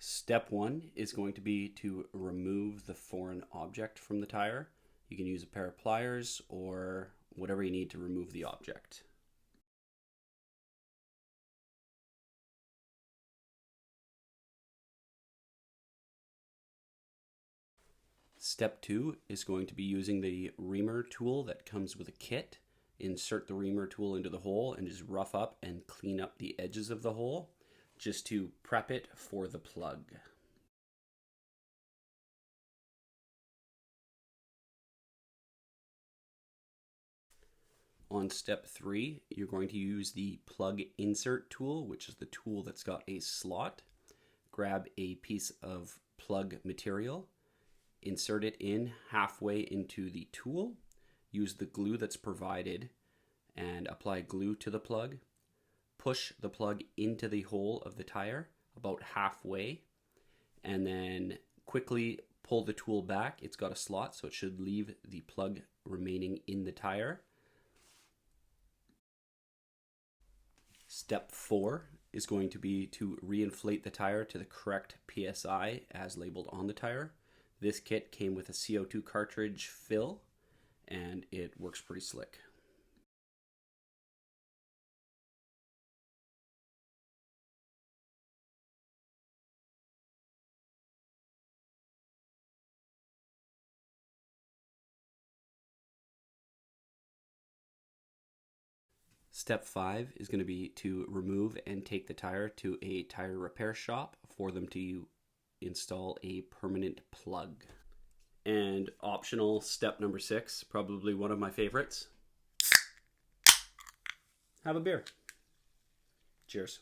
Step one is going to be to remove the foreign object from the tire. You can use a pair of pliers or whatever you need to remove the object. Step two is going to be using the reamer tool that comes with a kit. Insert the reamer tool into the hole and just rough up and clean up the edges of the hole just to prep it for the plug. On step three, you're going to use the plug insert tool, which is the tool that's got a slot. Grab a piece of plug material, insert it in halfway into the tool, use the glue that's provided and apply glue to the plug. Push the plug into the hole of the tire about halfway and then quickly pull the tool back. It's got a slot, so it should leave the plug remaining in the tire. Step four is going to be to reinflate the tire to the correct PSI as labeled on the tire. This kit came with a CO2 cartridge fill and it works pretty slick. Step five is going to be to remove and take the tire to a tire repair shop for them to install a permanent plug. And optional step number 6, probably one of my favorites. Have a beer. Cheers.